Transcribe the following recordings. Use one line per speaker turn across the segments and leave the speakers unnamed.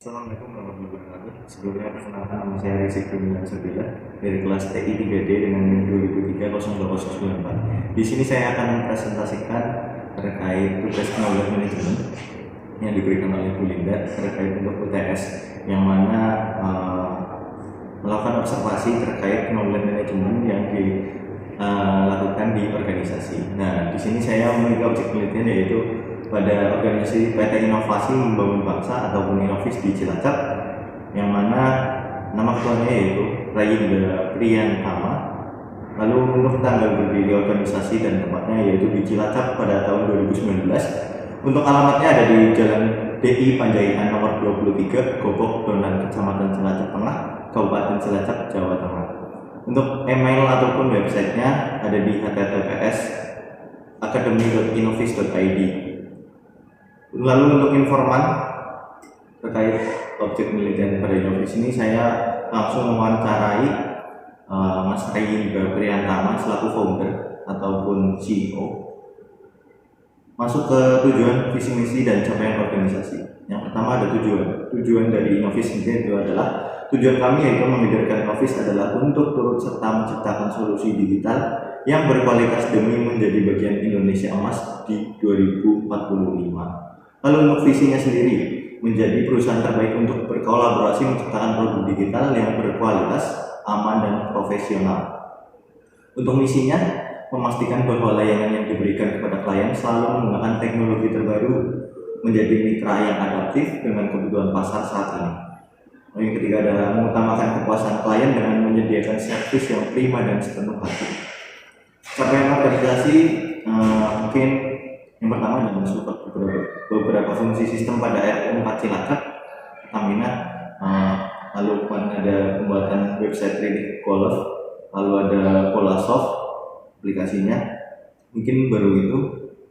Assalamualaikum warahmatullahi wabarakatuh. Sebelumnya perkenalkan, nama saya Rizky Kurniawan Sabila dari kelas TI 3D dengan NIM 2003-02094. Di sini saya akan mempresentasikan terkait tugas knowledge management yang diberikan oleh Bu Linda terkait untuk UTS, yang mana melakukan observasi terkait knowledge management yang dilakukan di organisasi. Nah, di sini saya memiliki objek penelitian yaitu pada organisasi PT Inovasi Membangun Bangsa ataupun Inovis di Cilacap, yang mana nama ketuanya yaitu Rayinda Priyantama. Lalu untuk tanggal berdiri organisasi dan tempatnya yaitu di Cilacap pada tahun 2019. Untuk alamatnya ada di Jalan DI Panjaitan nomor 23, Gobok, Donan, Kecamatan Cilacap Tengah, Kabupaten Cilacap, Jawa Tengah. Untuk email ataupun websitenya ada di https://academy.inovis.id. Lalu untuk informan terkait objek penelitian pada Inovis ini, saya langsung mewawancarai Mas Rayinda Priyantama selaku founder ataupun CEO. Masuk ke tujuan, visi misi dan capaian organisasi. Yang pertama ada tujuan dari Inovis ini itu adalah tujuan kami yaitu membedakan Inovis adalah untuk turut serta menciptakan solusi digital yang berkualitas demi menjadi bagian Indonesia Emas di 2045. Lalu untuk visinya sendiri, menjadi perusahaan terbaik untuk berkolaborasi menciptakan produk digital yang berkualitas, aman, dan profesional. Untuk misinya, memastikan bahwa layanan yang diberikan kepada klien selalu menggunakan teknologi terbaru, menjadi mitra yang adaptif dengan kebutuhan pasar saat ini. Lalu yang ketiga adalah mengutamakan kepuasan klien dengan menyediakan servis yang prima dan sepenuh hati. Capaian organisasi mungkin yang pertama adalah mensupport beberapa fungsi sistem pada RU 4 Cilacap, Pertamina, lalu ada pembuatan website Reddit Golf, lalu ada Polasoft aplikasinya. Mungkin baru itu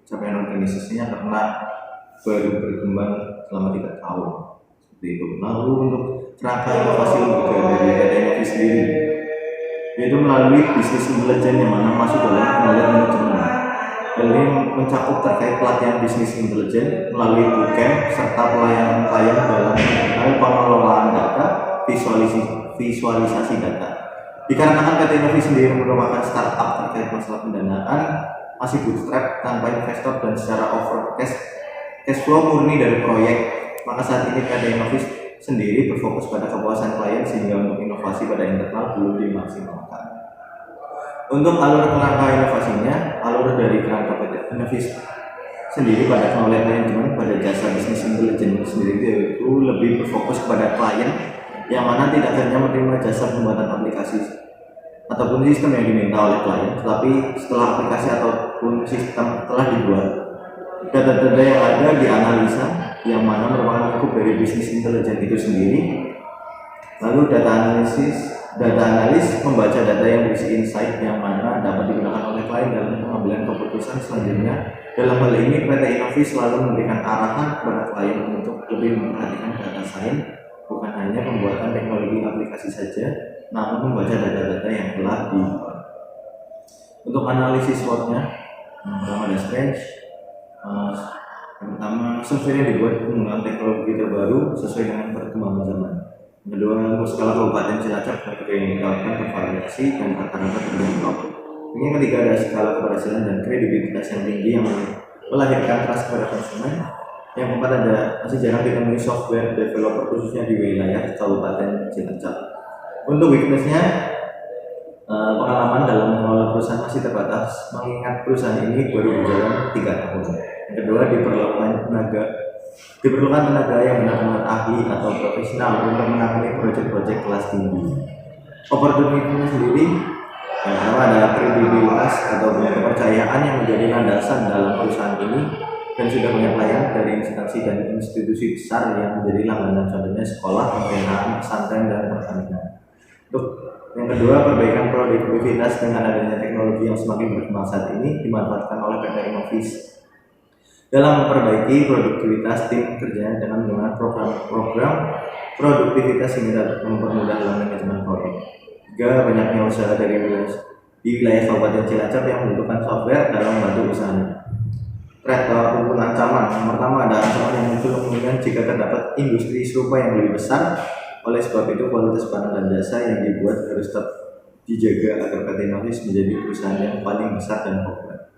capaian organisasinya karena baru berkembang selama 3 tahun seperti itu. Lalu untuk kerangka inovasi lembaga dari PT Inovis sendiri, yaitu melalui bisnis intelijen yang mana masuk dalam knowledge management. Hal ini mencakup terkait pelatihan bisnis intelijen melalui bootcamp serta pelayanan klien dalam hal pengelolaan data, visualisasi data. Dikarenakan PT Inovis sendiri merupakan startup terkait masalah pendanaan, masih bootstrap tanpa investor dan secara over cash flow murni dari proyek, maka saat ini PT Inovis sendiri berfokus pada kepuasan klien sehingga untuk inovasi pada internal belum dimaksimalkan. Untuk alur kerangka inovasinya, alur dari kerangka PT Inovis sendiri pada knowledge management pada jasa bisnis intelijen sendiri yaitu lebih berfokus kepada klien yang mana tidak hanya menerima jasa pembuatan aplikasi ataupun sistem yang diminta oleh klien, tetapi setelah aplikasi ataupun sistem telah dibuat, data-data yang ada dianalisa yang mana merupakan lingkup dari bisnis intelijen itu sendiri. Lalu data analis membaca data yang berisi insight yang mana dapat digunakan oleh klien dalam pengambilan keputusan selanjutnya. Dalam hal ini PT Inovis selalu memberikan arahan kepada klien untuk lebih memperhatikan data science, bukan hanya pembuatan teknologi aplikasi saja, namun membaca data-data yang telah dibuat. Untuk analisis SWOT-nya, yang pertama ada Strange. Yang pertama, software yang dibuat menggunakan teknologi terbaru sesuai dengan perkembangan zaman. Kedua, untuk skala Kabupaten Cilacap yang ditawarkan bervariasi dan rata-rata terjangkau. Yang ketiga ada skala keberhasilan dan kredibilitas yang tinggi yang melahirkan trust kepada konsumen. Yang keempat ada masih jarang ditemui software developer khususnya di wilayah Kabupaten Cilacap. Untuk weakness-nya, pengalaman dalam mengelola perusahaan masih terbatas mengingat perusahaan ini baru berjalan 3 tahun. Yang kedua, diperlukan tenaga yang benar-benar ahli atau profesional untuk menangani proyek-proyek kelas tinggi. Opportunity-nya sendiri, yang pertama adalah kredibilitas atau kepercayaan yang menjadi landasan dalam perusahaan ini dan sudah banyak klien dari instansi dan institusi besar yang menjadi langganan, contohnya sekolah, pembinaan, pesantren, dan pertanian. Untuk yang kedua, perbaikan produktivitas dengan adanya teknologi yang semakin berkembang saat ini dimanfaatkan oleh PT Inovis dalam memperbaiki produktivitas tim kerjanya dengan menggunakan program produktivitas sehingga dapat mempermudah dalam manajemen proyek. Juga banyaknya usaha di wilayah Kabupaten Cilacap yang membutuhkan software dalam membantu usahanya. threat ataupun ancaman. Yang pertama ada ancaman yang muncul kemungkinan jika terdapat industri serupa yang lebih besar. Oleh sebab itu kualitas barang dan jasa yang dibuat harus tetap dijaga agar PT Innovis menjadi perusahaan yang paling besar dan populer.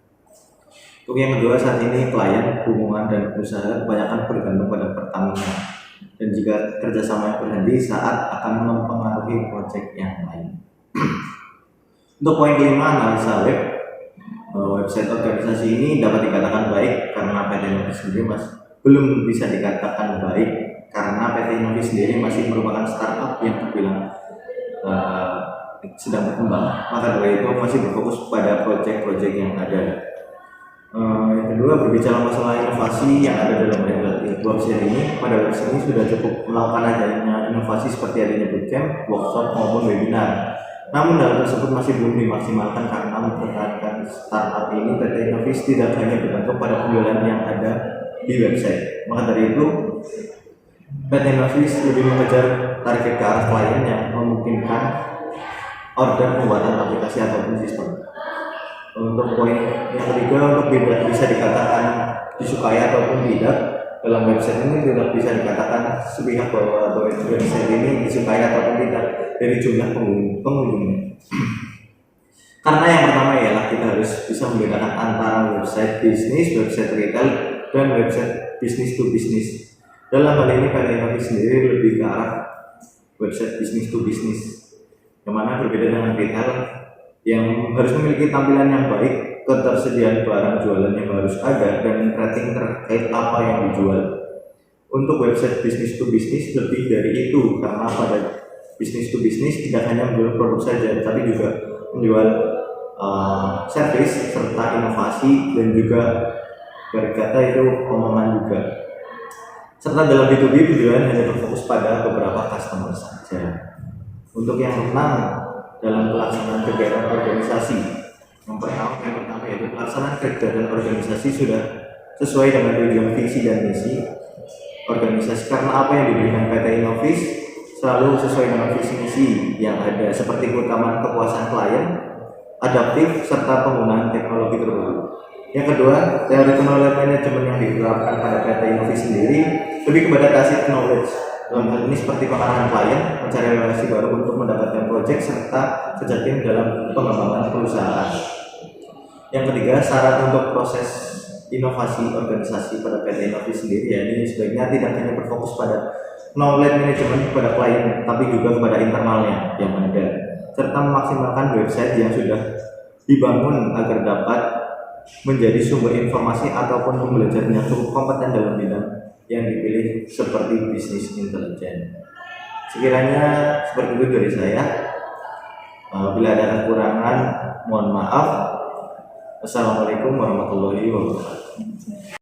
Untuk yang kedua, saat ini klien, hubungan dan usaha kebanyakan bergantung pada Pertamina, dan jika kerjasama yang berhenti saat akan mempengaruhi proyek yang lain. Untuk poin kelima, analisa web. Website organisasi ini dapat dikatakan baik karena PT Innovis sendiri belum bisa dikatakan baik karena PT Innovis sendiri masih merupakan startup yang terbilang sedang berkembang. Maka dari itu masih berfokus pada proyek-proyek yang ada. Yang kedua, berbicara masalah inovasi yang ada dalam website ini. Pada website ini sudah cukup melakukan adanya inovasi seperti adanya bootcamp, workshop maupun webinar. Namun hal tersebut masih belum dimaksimalkan karena mempertahankan startup ini. PT Innovis tidak hanya bergantung pada penjualan yang ada di website. Maka dari itu PT Innovis lebih mengejar target ke arah klien yang memungkinkan order pembuatan aplikasi ataupun sistem. Untuk poin yang ketiga, untuk bisa dikatakan disukai ataupun tidak dalam website ini, tidak bisa dikatakan sepihak bahwa website ini disukai ataupun tidak dari jumlah pengunjungnya. Karena yang pertama ialah kita harus bisa membedakan antara website bisnis, website retail, dan website business to business. Dalam hal ini PT Innovis sendiri lebih ke arah website business to business, yang mana berbeda dengan retail yang harus memiliki tampilan yang baik, ketersediaan barang jualan yang harus ada, dan rating terkait apa yang dijual. Untuk website business to business lebih dari itu, karena pada business to business tidak hanya menjual produk saja, tapi juga menjual service serta inovasi, dan juga berkata itu omongan juga. Serta dalam B2B tujuan hanya berfokus pada beberapa customer saja. Untuk yang keenam, dalam pelaksanaan kegiatan organisasi, yang pertama yaitu pelaksanaan kegiatan organisasi sudah sesuai dengan tujuan, visi dan misi organisasi. Karena apa yang diberikan PT Innovis selalu sesuai dengan visi misi yang ada, seperti keutamaan kepuasan klien, adaptif, serta penggunaan teknologi terbaru. Yang kedua, teori knowledge management yang diterapkan pada PT Innovis sendiri lebih kepada tacit knowledge. Dalam hal ini seperti pengarahan klien, mencari relasi baru untuk mendapatkan proyek, serta sejatian dalam pengembangan perusahaan. Yang ketiga, syarat untuk proses inovasi organisasi pada PT Innovis sendiri, ya ini sebaiknya tidak hanya berfokus pada knowledge management kepada klien, tapi juga kepada internalnya yang ada, serta memaksimalkan website yang sudah dibangun agar dapat menjadi sumber informasi ataupun pembelajaran yang cukup kompeten dalam bidang yang dipilih, seperti bisnis intelijen. Sekiranya seperti itu dari saya. Bila ada kekurangan, mohon maaf. Assalamualaikum warahmatullahi wabarakatuh.